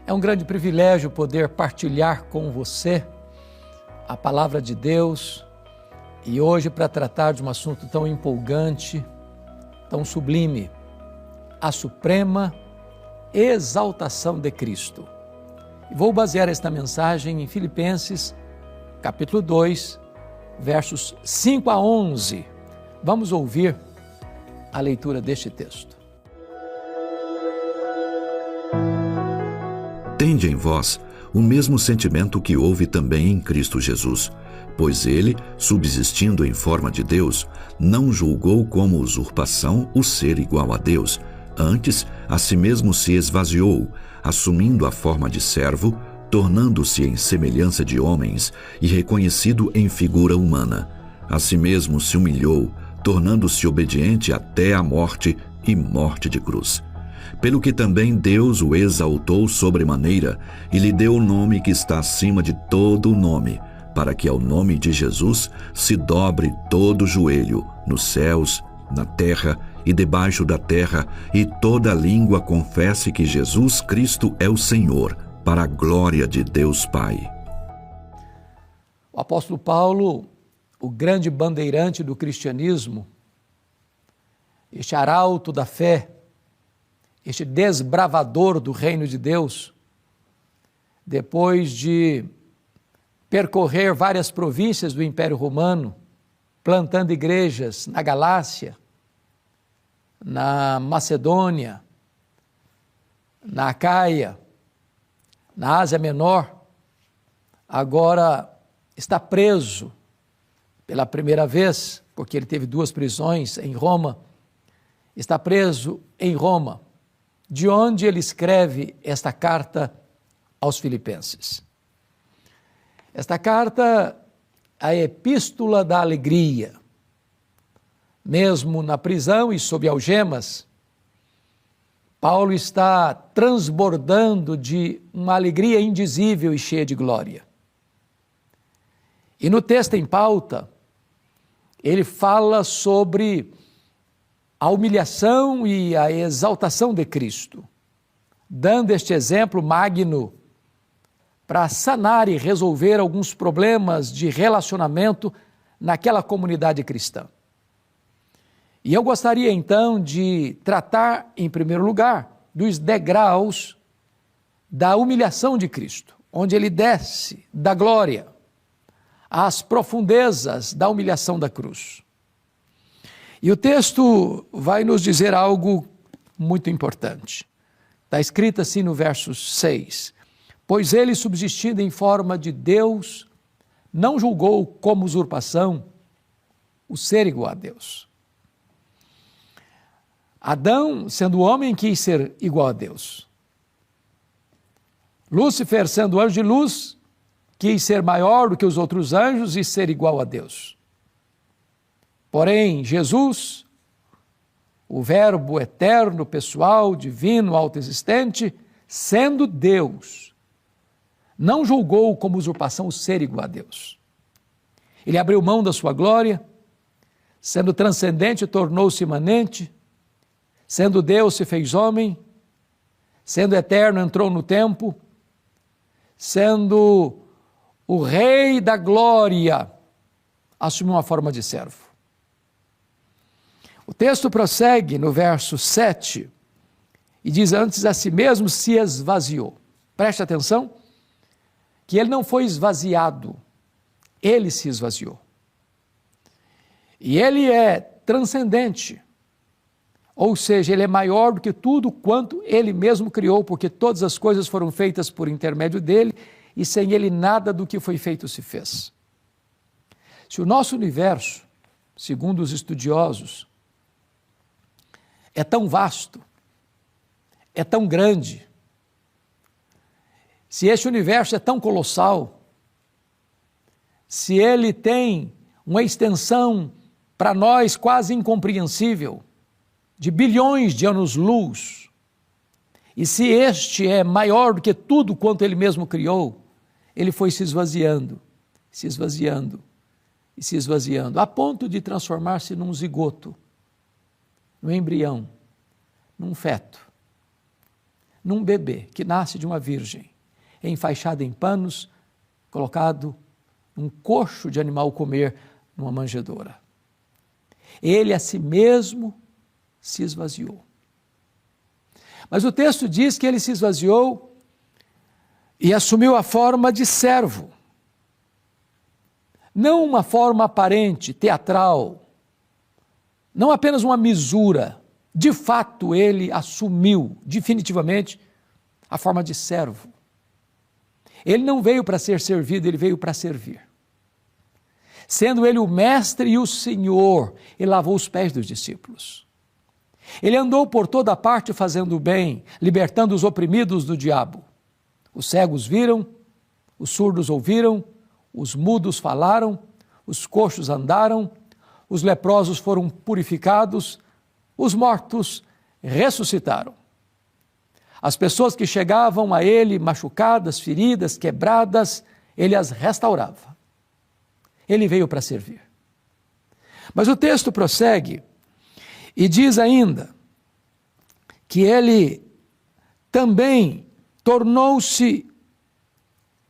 É um grande privilégio poder partilhar com você a palavra de Deus e hoje para tratar de um assunto tão empolgante, tão sublime, a suprema exaltação de Cristo. E vou basear esta mensagem em Filipenses, capítulo 2, versos 5 a 11. Vamos ouvir a leitura deste texto. Tende em vós o mesmo sentimento que houve também em Cristo Jesus, pois ele, subsistindo em forma de Deus, não julgou como usurpação o ser igual a Deus, antes a si mesmo se esvaziou, assumindo a forma de servo, tornando-se em semelhança de homens e reconhecido em figura humana. A si mesmo se humilhou, tornando-se obediente até a morte e morte de cruz. Pelo que também Deus o exaltou sobremaneira e lhe deu o nome que está acima de todo o nome, para que ao nome de Jesus se dobre todo o joelho, nos céus, na terra e debaixo da terra, e toda língua confesse que Jesus Cristo é o Senhor, para a glória de Deus Pai. O apóstolo Paulo, o grande bandeirante do cristianismo, este arauto da fé, este desbravador do reino de Deus, depois de percorrer várias províncias do Império Romano, plantando igrejas na Galácia, na Macedônia, na Acaia, na Ásia Menor, agora está preso pela primeira vez, porque ele teve 2 prisões em Roma, está preso em Roma, de onde ele escreve esta carta aos Filipenses. Esta carta, a epístola da alegria, mesmo na prisão e sob algemas, Paulo está transbordando de uma alegria indizível e cheia de glória. E no texto em pauta, ele fala sobre a humilhação e a exaltação de Cristo, dando este exemplo magno para sanar e resolver alguns problemas de relacionamento naquela comunidade cristã. E eu gostaria então de tratar, em primeiro lugar, dos degraus da humilhação de Cristo, onde ele desce da glória às profundezas da humilhação da cruz. E o texto vai nos dizer algo muito importante. Está escrito assim no verso 6. Pois ele, subsistindo em forma de Deus, não julgou como usurpação o ser igual a Deus. Adão, sendo homem, quis ser igual a Deus. Lúcifer, sendo anjo de luz, quis ser maior do que os outros anjos e ser igual a Deus. Porém, Jesus, o Verbo eterno, pessoal, divino, autoexistente, sendo Deus, não julgou como usurpação o ser igual a Deus. Ele abriu mão da sua glória, sendo transcendente, tornou-se imanente, sendo Deus, se fez homem, sendo eterno, entrou no tempo, sendo o Rei da glória, assumiu uma forma de servo. O texto prossegue no verso 7 e diz: antes a si mesmo se esvaziou. Preste atenção que ele não foi esvaziado, ele se esvaziou. E ele é transcendente, ou seja, ele é maior do que tudo quanto ele mesmo criou, porque todas as coisas foram feitas por intermédio dele e sem ele nada do que foi feito se fez. Se o nosso universo, segundo os estudiosos, é tão vasto, é tão grande, se este universo é tão colossal, se ele tem uma extensão para nós quase incompreensível, de bilhões de anos-luz, e se este é maior do que tudo quanto ele mesmo criou, ele foi se esvaziando, se esvaziando e se esvaziando, a ponto de transformar-se num zigoto, num embrião, num feto, num bebê que nasce de uma virgem, enfaixado em panos, colocado num coxo de animal comer numa manjedoura. Ele a si mesmo se esvaziou. Mas o texto diz que ele se esvaziou e assumiu a forma de servo. Não uma forma aparente, teatral, não apenas uma misura. De fato, ele assumiu definitivamente a forma de servo. Ele não veio para ser servido, ele veio para servir. Sendo ele o mestre e o senhor, ele lavou os pés dos discípulos. Ele andou por toda parte fazendo o bem, libertando os oprimidos do diabo. Os cegos viram, os surdos ouviram, os mudos falaram, os coxos andaram, os leprosos foram purificados, os mortos ressuscitaram. As pessoas que chegavam a ele machucadas, feridas, quebradas, ele as restaurava. Ele veio para servir. Mas o texto prossegue e diz ainda que ele também tornou-se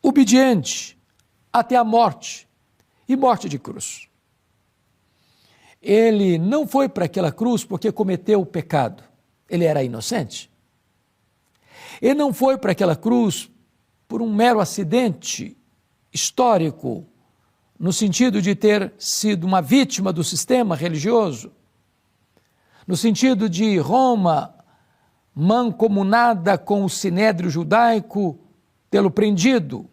obediente até a morte, e morte de cruz. Ele não foi para aquela cruz porque cometeu o pecado, ele era inocente. Ele não foi para aquela cruz por um mero acidente histórico, no sentido de ter sido uma vítima do sistema religioso, no sentido de Roma, mancomunada com o sinédrio judaico, tê-lo prendido,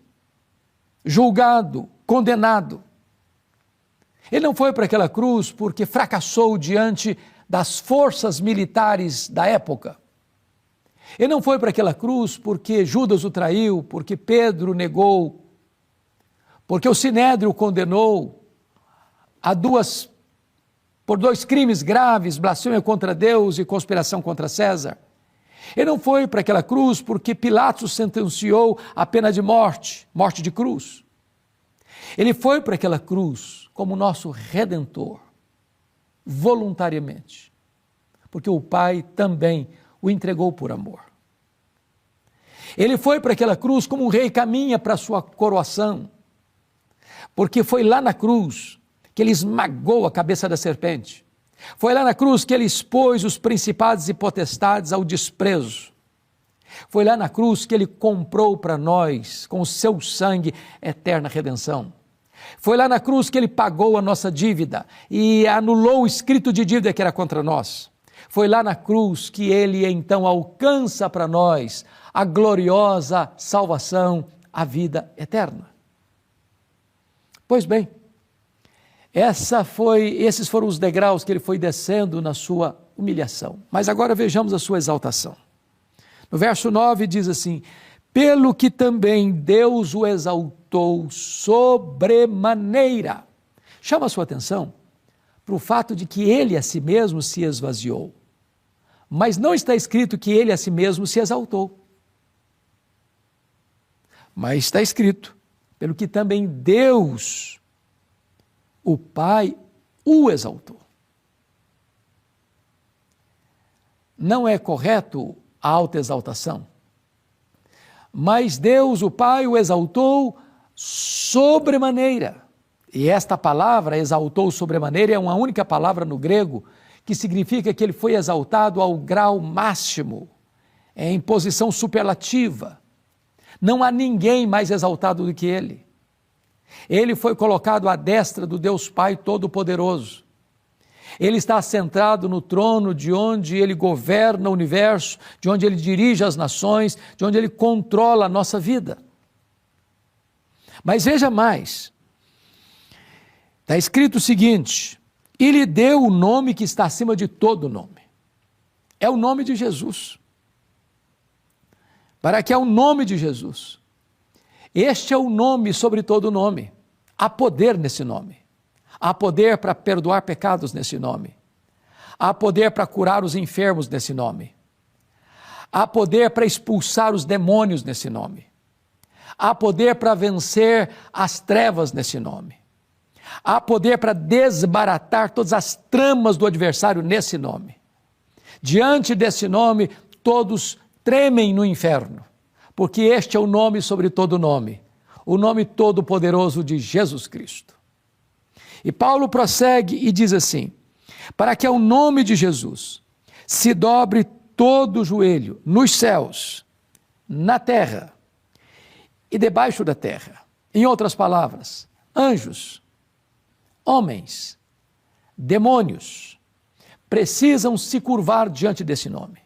julgado, condenado. Ele não foi para aquela cruz porque fracassou diante das forças militares da época. Ele não foi para aquela cruz porque Judas o traiu, porque Pedro negou, porque o sinédrio o condenou por 2 crimes graves, blasfêmia contra Deus e conspiração contra César. Ele não foi para aquela cruz porque Pilatos sentenciou a pena de morte, morte de cruz. Ele foi para aquela cruz como nosso Redentor, voluntariamente, porque o Pai também o entregou por amor. Ele foi para aquela cruz como um rei caminha para a sua coroação, porque foi lá na cruz que ele esmagou a cabeça da serpente. Foi lá na cruz que ele expôs os principados e potestades ao desprezo. Foi lá na cruz que ele comprou para nós, com o seu sangue, eterna redenção. Foi lá na cruz que ele pagou a nossa dívida e anulou o escrito de dívida que era contra nós. Foi lá na cruz que ele então alcança para nós a gloriosa salvação, a vida eterna. Pois bem, esses foram os degraus que ele foi descendo na sua humilhação. Mas agora vejamos a sua exaltação. No verso 9 diz assim: pelo que também Deus o exaltou sobremaneira. Chama a sua atenção para o fato de que ele a si mesmo se esvaziou. Mas não está escrito que ele a si mesmo se exaltou. Mas está escrito, pelo que também Deus, o Pai, o exaltou. Não é correto a autoexaltação, mas Deus, o Pai, o exaltou sobremaneira. E esta palavra, exaltou sobremaneira, é uma única palavra no grego que significa que ele foi exaltado ao grau máximo, em posição superlativa. Não há ninguém mais exaltado do que ele. Ele foi colocado à destra do Deus Pai Todo-Poderoso. Ele está assentado no trono de onde ele governa o universo, de onde ele dirige as nações, de onde ele controla a nossa vida. Mas veja mais, está escrito o seguinte: e lhe deu o nome que está acima de todo nome. É o nome de Jesus. Para que é o nome de Jesus. Este é o nome sobre todo nome. Há poder nesse nome. Há poder para perdoar pecados nesse nome. Há poder para curar os enfermos nesse nome. Há poder para expulsar os demônios nesse nome. Há poder para vencer as trevas nesse nome. Há poder para desbaratar todas as tramas do adversário nesse nome. Diante desse nome, todos tremem no inferno, porque este é o nome sobre todo nome, o nome todo-poderoso de Jesus Cristo. E Paulo prossegue e diz assim: para que ao nome de Jesus se dobre todo o joelho nos céus, na terra e debaixo da terra. Em outras palavras, anjos, homens, demônios, precisam se curvar diante desse nome.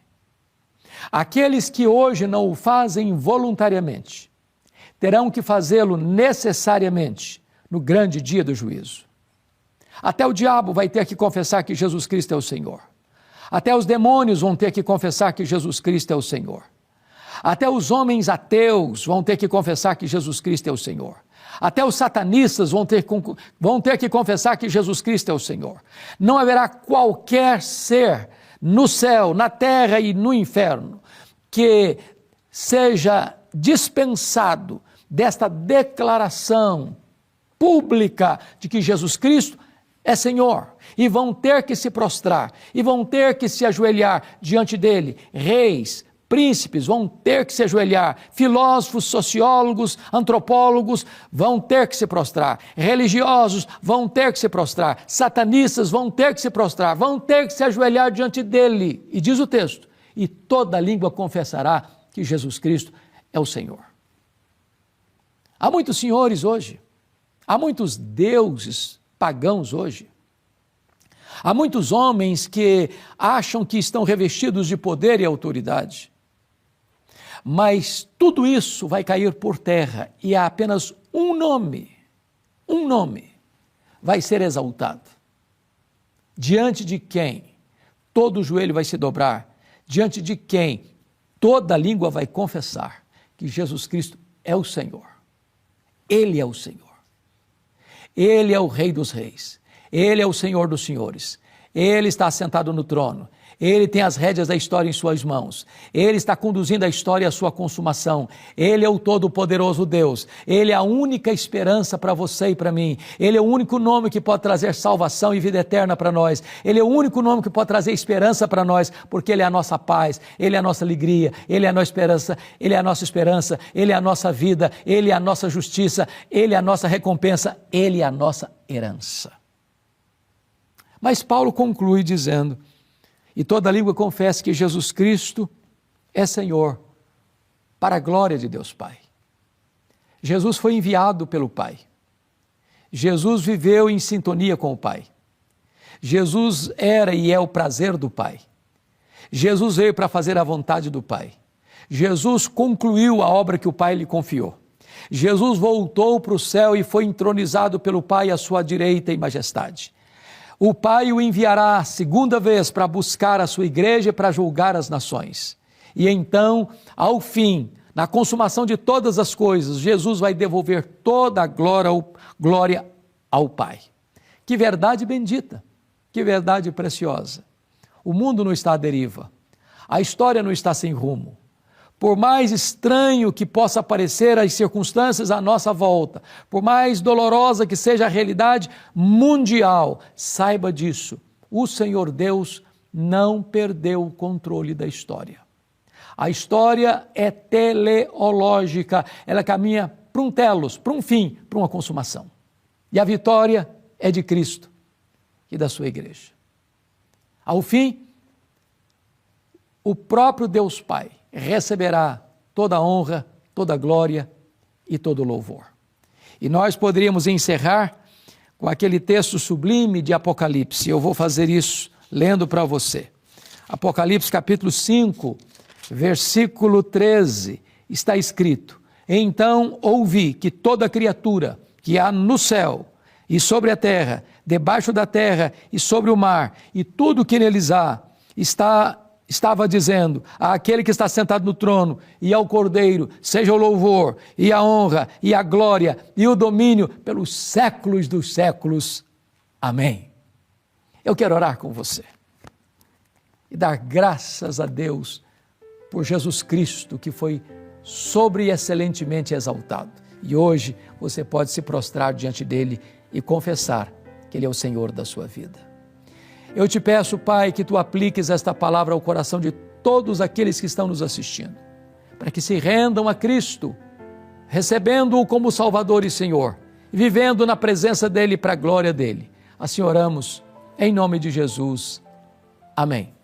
Aqueles que hoje não o fazem voluntariamente, terão que fazê-lo necessariamente no grande dia do juízo. Até o diabo vai ter que confessar que Jesus Cristo é o Senhor. Até os demônios vão ter que confessar que Jesus Cristo é o Senhor. Até os homens ateus vão ter que confessar que Jesus Cristo é o Senhor. Até os satanistas vão ter que confessar que Jesus Cristo é o Senhor. Não haverá qualquer ser no céu, na terra e no inferno que seja dispensado desta declaração pública de que Jesus Cristo é Senhor, e vão ter que se prostrar, e vão ter que se ajoelhar diante dele. Reis, príncipes vão ter que se ajoelhar, filósofos, sociólogos, antropólogos vão ter que se prostrar, religiosos vão ter que se prostrar, satanistas vão ter que se prostrar, vão ter que se ajoelhar diante dele. E diz o texto: e toda língua confessará que Jesus Cristo é o Senhor. Há muitos senhores hoje, há muitos deuses pagãos hoje. Há muitos homens que acham que estão revestidos de poder e autoridade. Mas tudo isso vai cair por terra e há apenas um nome vai ser exaltado, diante de quem todo joelho vai se dobrar, diante de quem toda língua vai confessar que Jesus Cristo é o Senhor. Ele é o Senhor. Ele é o Rei dos Reis, Ele é o Senhor dos Senhores, Ele está assentado no trono, Ele tem as rédeas da história em suas mãos, Ele está conduzindo a história à sua consumação, Ele é o todo-poderoso Deus, Ele é a única esperança para você e para mim, Ele é o único nome que pode trazer salvação e vida eterna para nós, Ele é o único nome que pode trazer esperança para nós, porque Ele é a nossa paz, Ele é a nossa alegria, Ele é a nossa esperança, Ele é a nossa esperança, Ele é a nossa vida, Ele é a nossa justiça, Ele é a nossa recompensa, Ele é a nossa herança. Mas Paulo conclui dizendo: e toda língua confesse que Jesus Cristo é Senhor, para a glória de Deus Pai. Jesus foi enviado pelo Pai. Jesus viveu em sintonia com o Pai. Jesus era e é o prazer do Pai. Jesus veio para fazer a vontade do Pai. Jesus concluiu a obra que o Pai lhe confiou. Jesus voltou para o céu e foi entronizado pelo Pai à sua direita em majestade. O Pai o enviará a segunda vez para buscar a sua igreja e para julgar as nações. E então, ao fim, na consumação de todas as coisas, Jesus vai devolver toda a glória ao Pai. Que verdade bendita, que verdade preciosa. O mundo não está à deriva, a história não está sem rumo. Por mais estranho que possa parecer as circunstâncias à nossa volta, por mais dolorosa que seja a realidade mundial, saiba disso, o Senhor Deus não perdeu o controle da história. A história é teleológica, ela caminha para um telos, para um fim, para uma consumação. E a vitória é de Cristo e da sua igreja. Ao fim, o próprio Deus Pai receberá toda a honra, toda a glória e todo o louvor. E nós poderíamos encerrar com aquele texto sublime de Apocalipse. Eu vou fazer isso lendo para você. Apocalipse capítulo 5, versículo 13, está escrito: então ouvi que toda criatura que há no céu e sobre a terra, debaixo da terra e sobre o mar, e tudo que neles há, estava dizendo àquele que está sentado no trono e ao Cordeiro, seja o louvor e a honra e a glória e o domínio pelos séculos dos séculos. Amém. Eu quero orar com você e dar graças a Deus por Jesus Cristo, que foi sobre e excelentemente exaltado. E hoje você pode se prostrar diante dele e confessar que ele é o Senhor da sua vida. Eu te peço, Pai, que tu apliques esta palavra ao coração de todos aqueles que estão nos assistindo, para que se rendam a Cristo, recebendo-o como Salvador e Senhor, vivendo na presença dEle para a glória dEle. Assim oramos, em nome de Jesus. Amém.